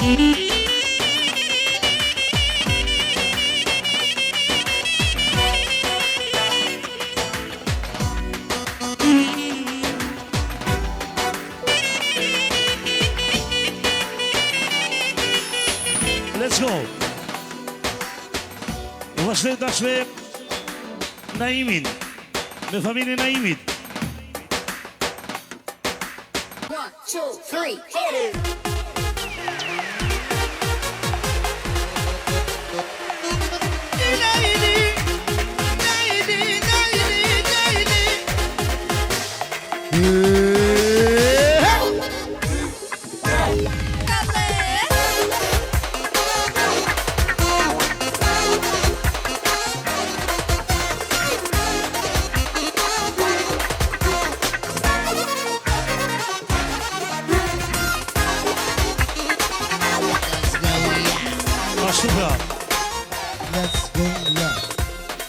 Let's go. Vazhdojmë tashme Naimin, me familjen Naimit. 1, 2, 3, hit it!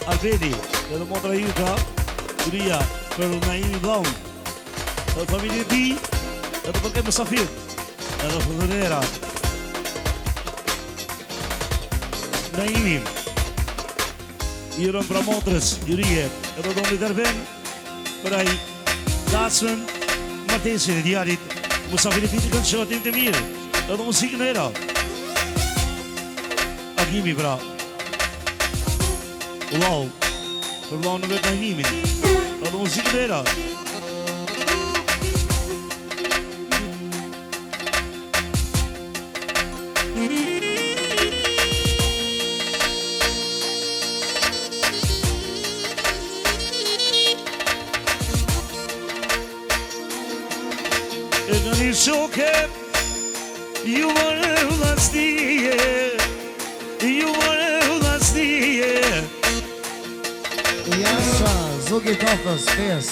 Albedi, edhe motra Juka, Turia, për Naimi Blaun, edhe familje ti, edhe përket Mësafir, edhe Fëdhënera. Naimi, i rënë pra motrës, Jurije, edhe do në tërben, për aj dasën, martesin e djarit, Mësafir e ti të kënë shëvatim të mirë, edhe musikën e era. Agimi pra. Wow, për vlau në vetë Naimin, edhe muzikë të era. E në një shoke, ju vërë vlasnije, ju vërë vlasnije. Jasha, Zogi Tafës, fes.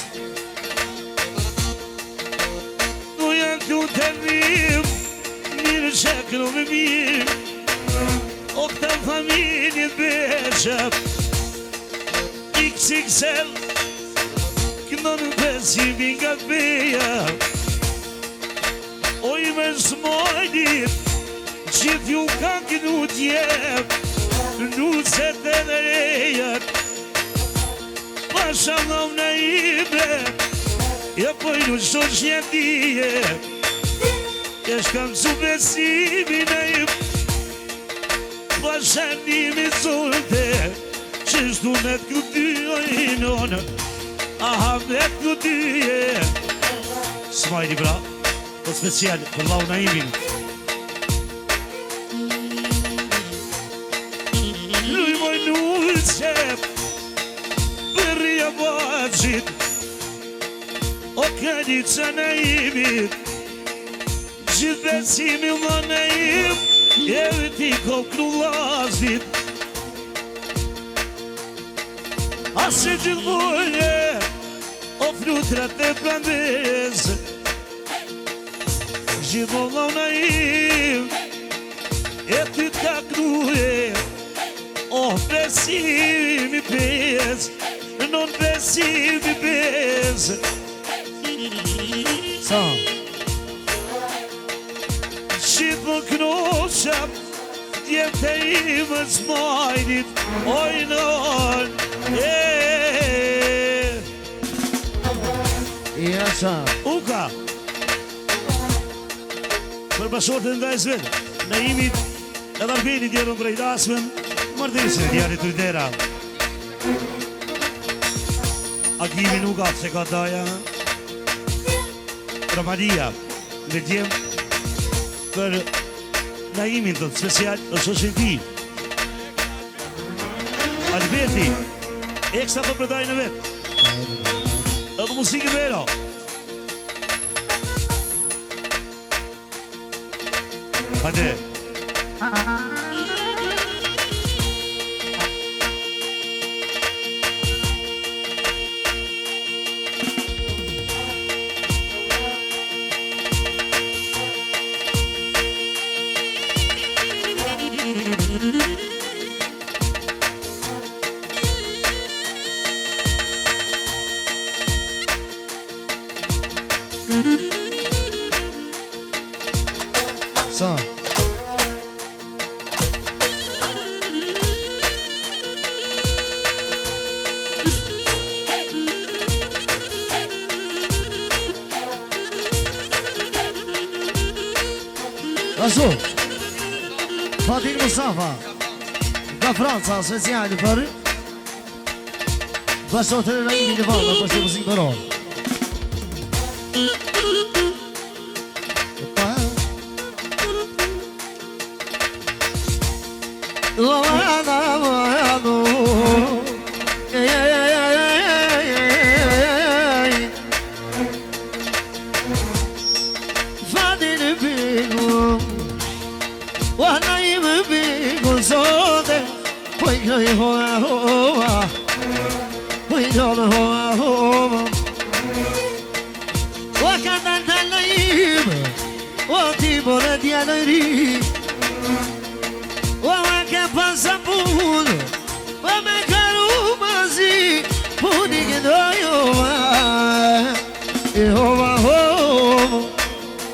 Nu janë të të vim, mirë shekru me mirë, o këta familje beshëp, XXL, këndo në besimin nga beja, oj me smojnit, gjithë ju ka kënu tjep, nuk se të dhe rejët, Pasha nga më Naime, ja pojnë shumë shjetije, ja shkam su besimi Naim, Pasha nimi zolte, që shtu me të këtë ojnon, aha me të këtë. Smajli bra, po special për lau Naimin. Luj moj nullë qep, Përria bacit, o kanica Naimit, gjithë besimi ma Naim, e ti kokë lazit. Asë gjithë vojë, o frutrat e prandes, gjithë vojë Naim, e ty t'ka kruje, o besimi pes, non besimi pes. Sa? Shqip më knoshap, djemë të imë smajnit, ojnon, Jasha. Uka, për bashortë nga e zvetë, Naimit, edhe Albeni djerën prej dasmen, martesin e djarit të idera. Agimi nuk atë se ka daja, Ramadia, me djemë, për Naimin të special, është është ti. Alberti, ekstra të përdaj në vetë. Edhe musikë vera. Hajde. Sa? Ashtu Fatin Mustafa Nga Franca, speciali për Bashkëtër e Naimi në valë Për që muzik për orë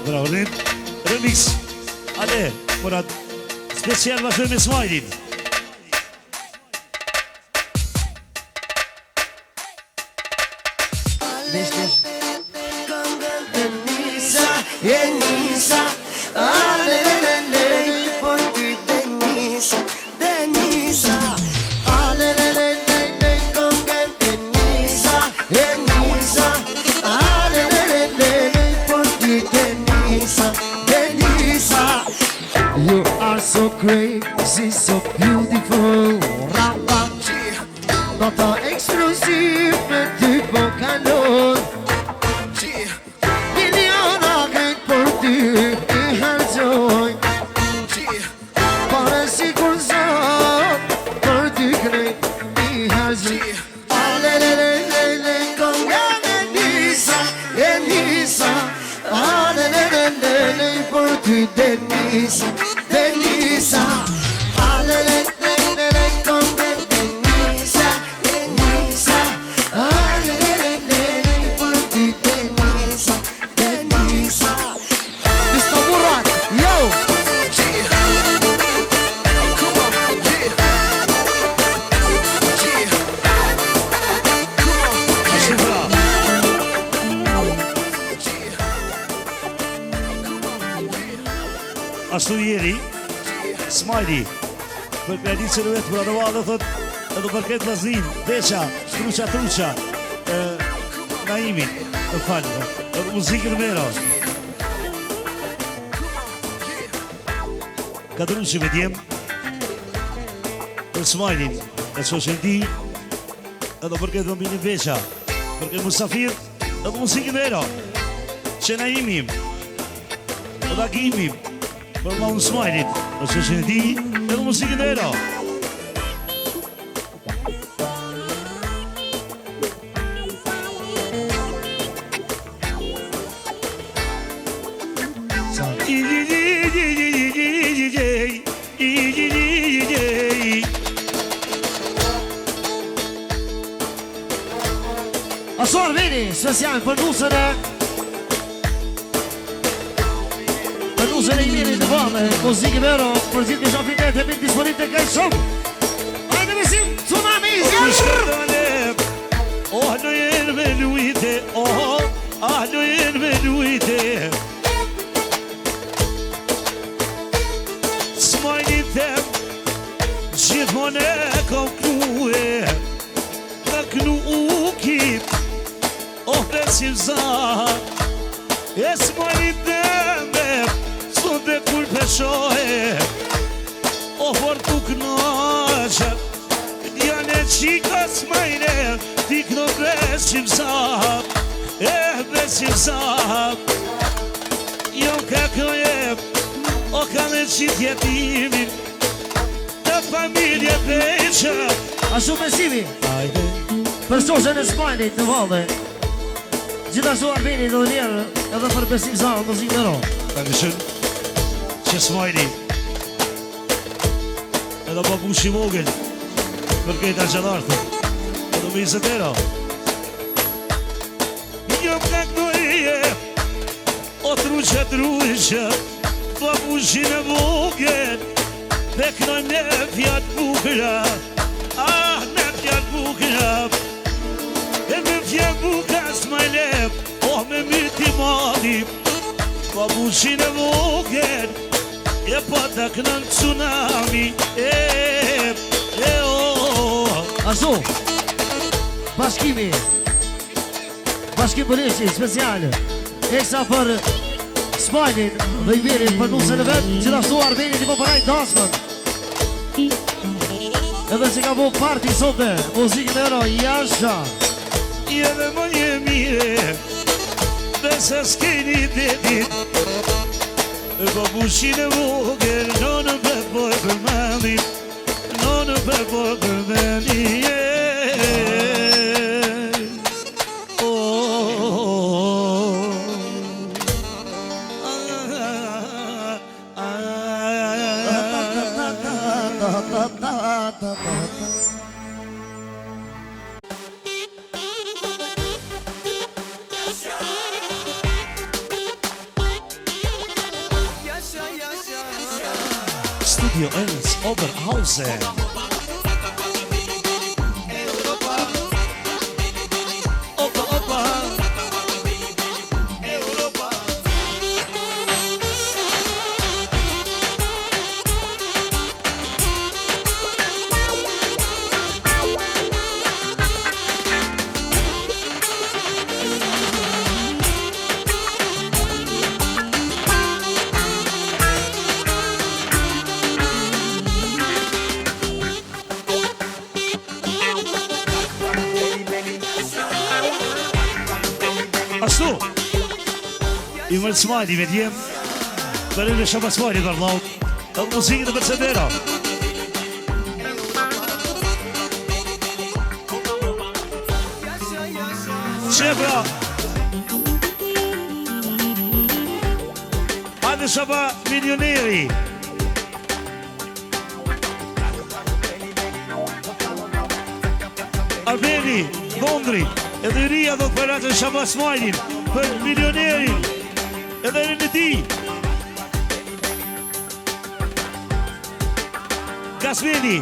Bravo, remix. Ale, Murat, special vazhdoj me Smajlin. You are so crazy, so beautiful. Nota explosiv me ty po kalon. Miliona krejt për ty I hargjoj. Pare si kur zot për ty krejt I hargjoj. Alelelelele konga me Nisa, e Nisa. Alelelelele për ty Denisa, Denisa. Alelelelele konga me Nisa, e Nisa. Alelelelele për ty Denisa, Denisa. Mr. Murat, yo! Ashtu jeri, Smajli, për kredicën e vetë për adovalë dhe thot, edhe për këtë vaznin, Veqa, Truqa, Naimin, në falë, edhe muzikën mera. Ka të që me djem, për Smajlin, e që që di, edhe për këtë vëmbinin Veqa, për këtë Musafir, edhe muzikën mera, që Naimim, edhe Agimim, për ma unë Smajlit, për që që në di, edhe musikën e era. Asor vini, special për nusën e Nusën e Imiri të vame, muzikë vero, për gjithë në shafitet e mitë disponit të kaj shumë. Hajde besim, tsunami, zjarë! Oh, në jenë me lujte, në jenë me lujte. Smajlin tem, gjithmon e kom knue, në knu u kip, besim zahar. E Smajlin tem, dhe kur peshohe O por tu knaqe Djane qika Smajle Ti kno besim sahab besim sahab Jo ka knoje O ka me qit jetimin Të familje Veqa Ashtu besimi Për soshën e Smajlit në valde Gjithashtu Arbeni dhe njerë Edhe për besim sahab muzik në ro Ka në shën që Smajli edhe babushi vogël për këtë gjallartë edhe me izetera jam ka knoje o truqe babushi në vogël dhe knoj në fjatë bukra në fjatë bukra e me fjatë bukra Smajle me myti madi babushi në vogël po të kënën tsunami Ashtu Bashkimi Bashkim Bërishi special Eksa për Smajnin dhe i mirin për nusën e vetë Gjithashtu Arbenit i po përaj dasmën Edhe që ka bo parti sote Muzikë në ero Jasha Jene më një mire Besa s'keni detit Po pushin e vogër Nonë për poj për mani Nonë për poj për mani Studio Ernst Oberhausen Opa, opa Europa Ashtu I mërë Smajli me djem Për e në Shaba Smajli dhe vlau Edhe muzikën e Bercedera Qebra Hajde Shaba Milioneri Albeni, Londri Edhe Ria do të përratën Shaba Smajlin Për milionerin Edhe në ti Gasmeni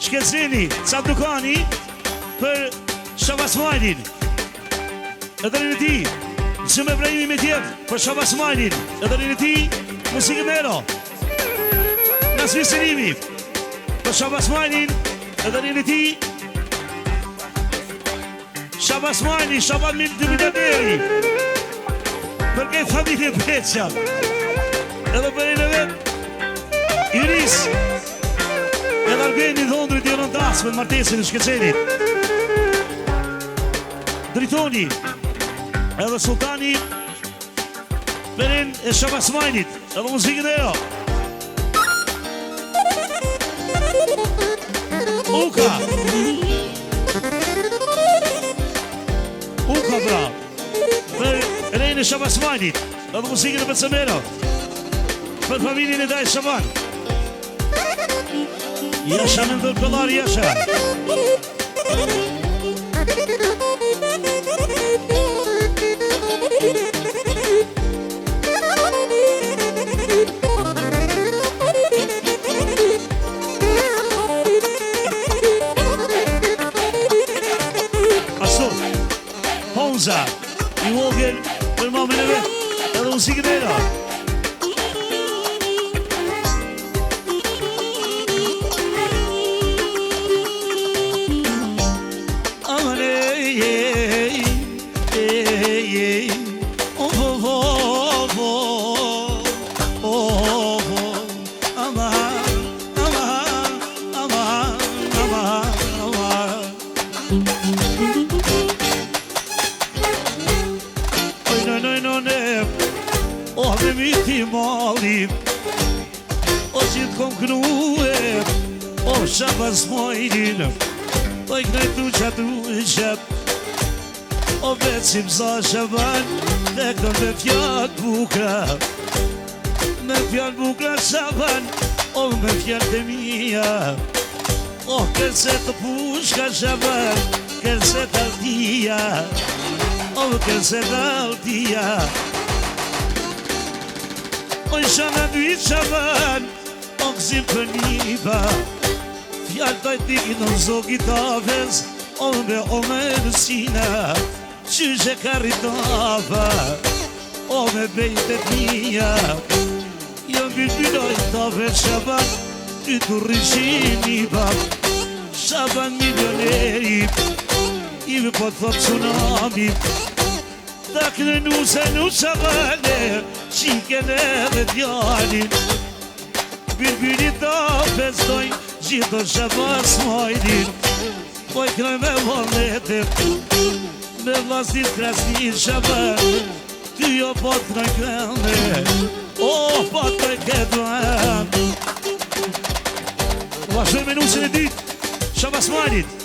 Shkeceni Sabdukani Për Shaba Smajlin Edhe në ti Nësëm e brejimi me tjetë Për Shaba Smajlin Edhe në ti Musikë mero Nasmi Serimi Për Shaba Smajlin Edhe në ti Shaba Smajli, Shaba Milioneri Për këtë familje Beqa Edhe për e në vetë Iris Edhe Albeni Dhondrit i rënë dasë Me martesin e Shkecenit Dritoni Edhe Sultani Perin e Shaba Smajlit Edhe muzikën e jo Uka Uka bra Për rejnë e Shaba Smajlit Edhe muzikën e Becemero Për familjen e Daj Shaban Jasha në ndër pëllar Jasha Honza I vogël për mamin e vetë Edhe muzikën e da Aman O me miti mali O qitë kom knue O Shaba Smajlin O I knajtu qatu I qep O becim za Shaban Dhe këm me fjallë bukra Me fjallë bukra Shaban O me fjallë të mija O kërse të pushka Shaban Kërse të altia O kërse të altia O I shana dy Shaban O këzim për njëba Fjallë taj tiki në zogi tafes O me nësina Qyshe karitava O me bejtet mija Afet Shaban, ty të rrishin i bab Shaban milioneri, ime po të thot tsunami Ta kënë se nu Shabane, qikën edhe djalin Birbyrit ta festojnë, gjithë Shaban smajlin Po i kënoj me volnetet, me vlasnit krasnit Shaban Ty jo po të kënoj kënde, o po të kënoj kënde Vazhdoj minutën e dytë, Shaban smajlit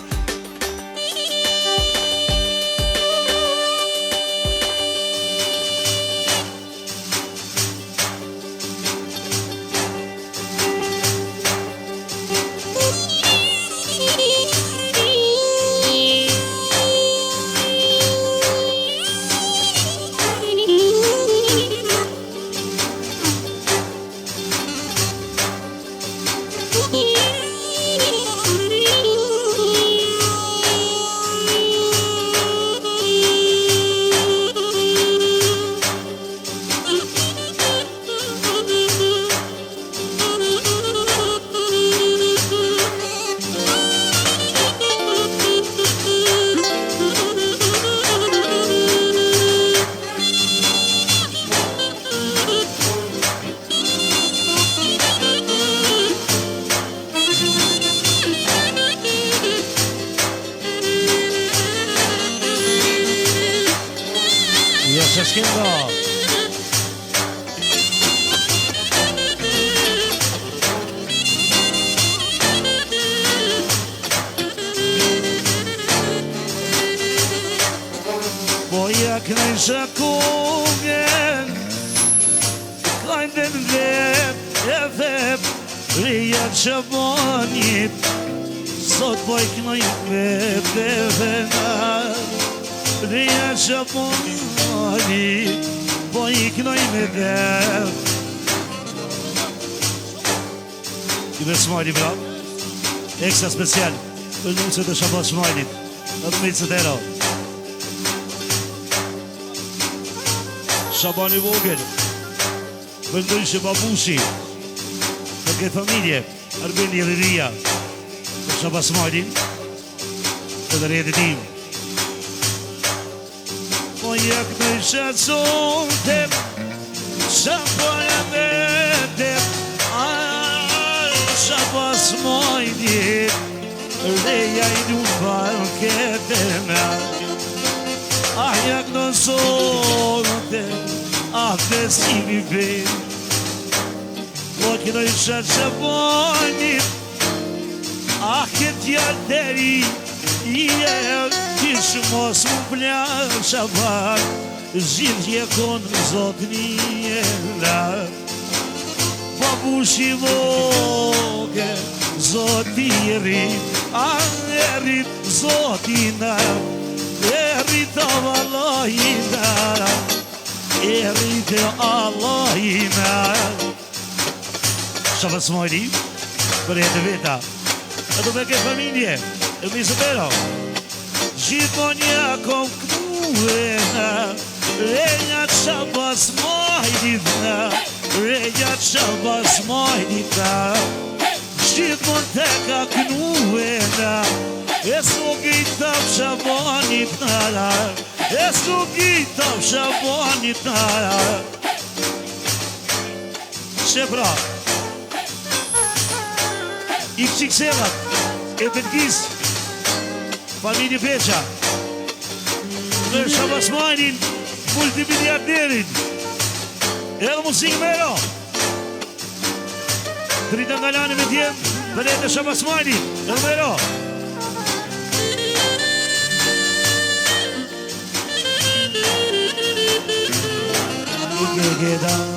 Boja kënaj shakogen Kajnë dhe në vet e vet Reja Shabanit Sot boj kënaj vet e vet Reja Shabanit Boj kënaj me vet Këve smajli bra Ekstra special Për nusët e Shaban smajlit Në të mitës e tero Shaban i vogël Vëndoj që babushi Për këtë familje Arbeni Riria Për Shaban Smajlin Të dhe rjetë tim Po jak në shazonte Shaban e vete Shaban Smajlin Reja i du parkete me Ah, jak në zote Ah, besimi ven Po këno i Shabanit Ah, këtë janë deri Kishë mos më plan Shaban Zhjith je konë zotë njëra Babushi voge Zoti i rrit Ah, e rrit zoti na Errit av Allahina Errit av Allahina Shaban Smajli Për jetë veta E do me ke familje E misë pero Gjithon kom kënuena Reja Shaban Smajlit Reja Shaban Smajlit Gjithon te ka kënuena E s'lugitav Shabanit nara E s'lugitav Shabanit nara Shepra I këqiksevat E Belgis Familje Beqa Në Shaban Smajlin Multimiliarderin Edhe musik mero Drita nga lani me tjem Për e të Shaban Smajlin Edhe mero Get down.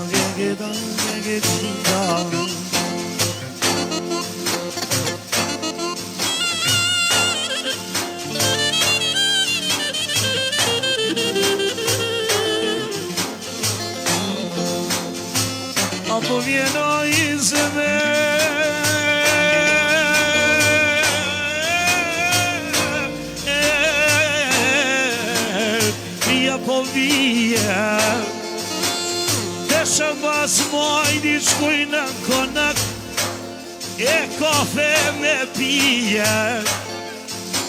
Apo vjeno iz me Ja po vija Te Shaban Smajni shkuj në konak e kafe me pije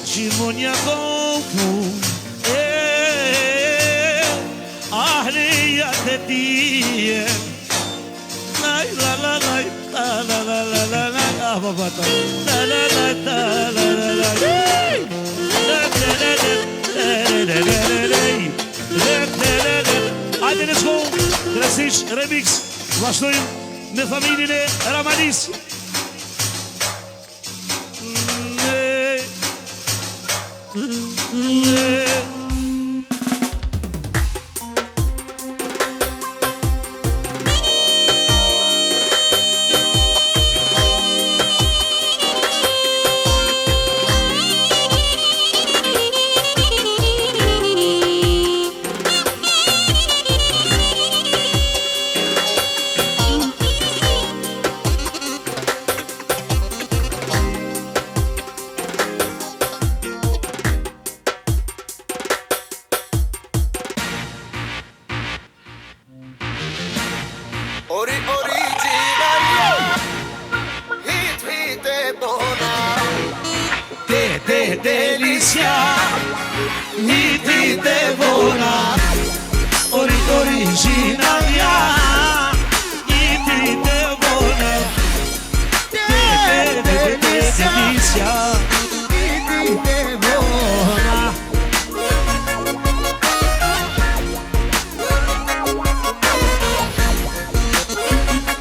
Gjithmonja koku ahliya të tije Laj la la laj la la la la la la Ah babata La la la la la la la Hajde në shko Kresish remix Vazhdojmë me familjen e Ramanis Delícia, niti devora, originalia, niti devora, delícia, niti devora.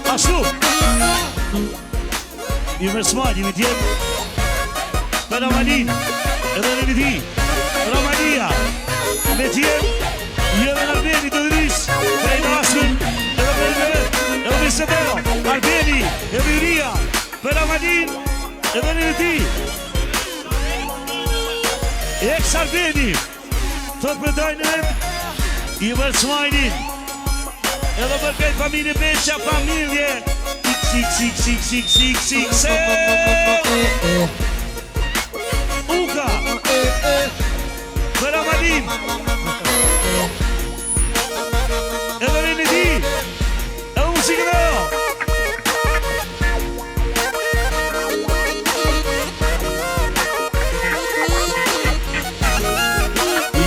Ashtu, i mërsmani mi tjetë, për Ramalin, edhe në ti, Ramania, me tjetë, jëve në Albeni të dëris, prej në Asmin, edhe për Meret, edhe për Sedero, Albeni, edhe Iria, për Ramalin, edhe në ti. Eks Albeni, thot për dajnën, i mërsmajnin, edhe për këtë familje Beqa, familje, sik, Uka për Ramalin edhe në ti edhe musikën e jo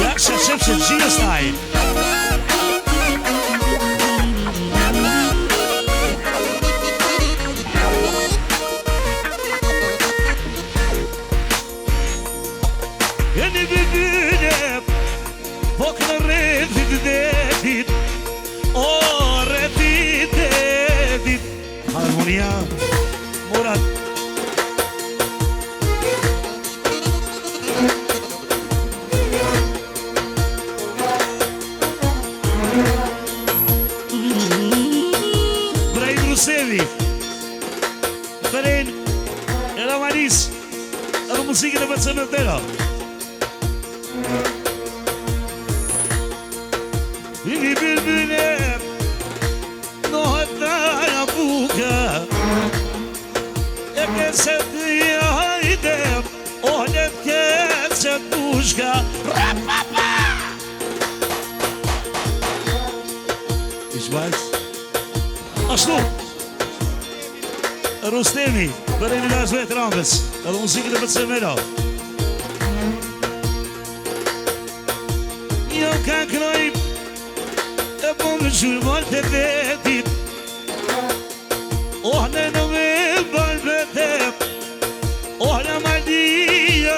Jak się szybsze dzieje staje Harmonia, Murat. Brej Grusevi, Brej Ramanis, edhe musikën e përcën e tëra. Vini birbirine nohëtaja buka E këse të jajde Ohlet këse tushka Rapapa Ishbajs Ashtu Rustemi Për e një vazhve të rambës Edhe musikën e përcën mera Jo ka krojp E po më gjurëmon të vetit Oh në në me bërë vetep Oh në maldia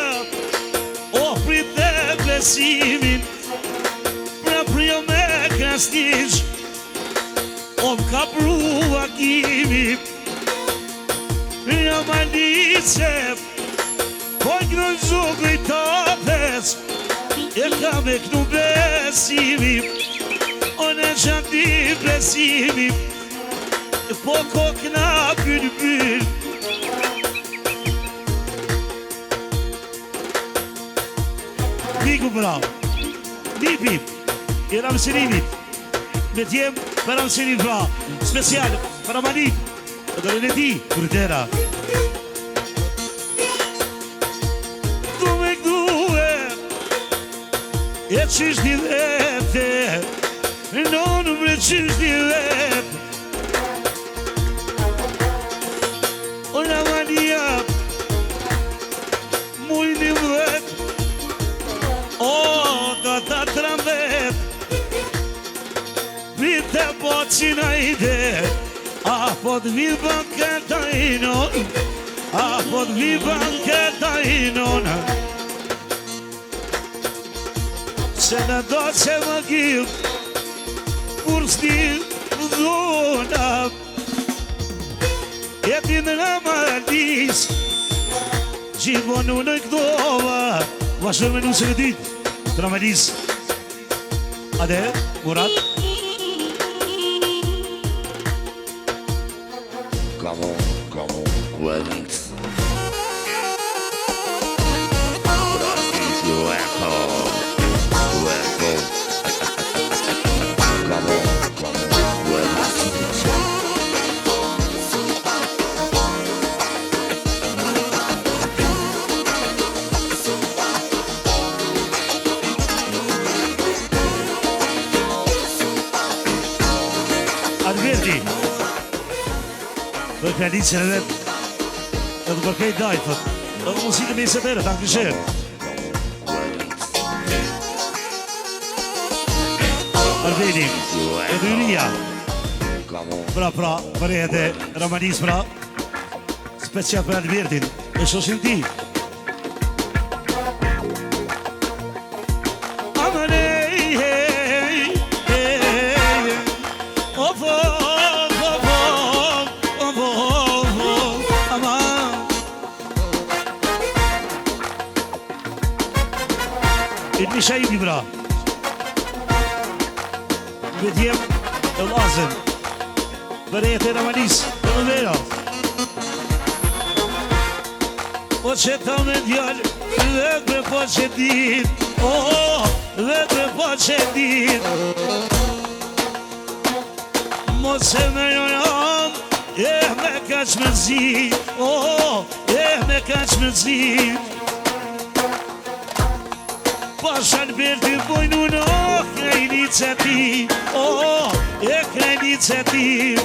Oh prit e blesimin Pra prio me krasnish Oh më ka prua kimi Në maldicep Po në zogë i tapes E ka me kënu besimim O në gjati besimi Po kokna bülbül Miku bravo Nipip I Ramësirimit Me tjem për Ramësirim pra Special për Ramanit Edhe në ti Kërtera Du me këdue E qysh një vete Non më qysh një vete cina ide po të vi banketa inon po të vi banketa inon se në do që më gjim kur s'ti dhona jetin në Ramadis gjithmonu në këdova vashur me nusën e dytë të Ramadis Ade, Murat Come on, Wellings. What is your welcome? Come on, Wellings. Alberti Për kralicën e vetë edhe për kejt dajtët edhe muzikë me i setërë, ta në kësherë Alberti edhe Yria pra, për e edhe Ramanis pra special për Albertin e shosin ti İlmi Şahidi bra Vedjem e lazëm Bërejt e Ramanis e në vera Po që ta me djallë Vekre po që dit Vekre po që dit Mos e me jonam me kaq me zi me kaq me zi Pash Alberti bojnë unë, krejnicetiv, krejnicetiv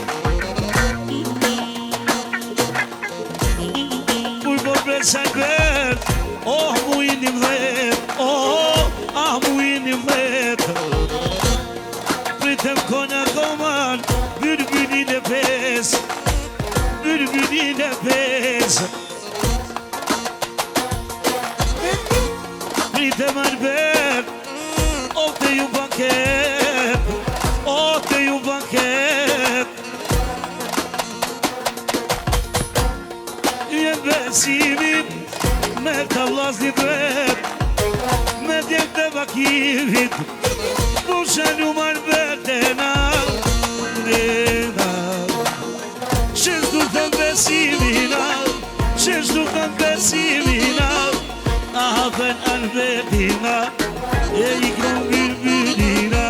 Kur po pres Albert, mujnë vlet, mujnë vlet Pritëm kona koman, byrbynin e pes, byrbynin e pes Pritëm Albert, te ju banket, te ju banket Jem besimin, me të vlasnit vet Me djek të bakivit, pushen Albert e na Shesh du të besimina, shesh du të besimina Afen Albertina, e i kron byrbyina,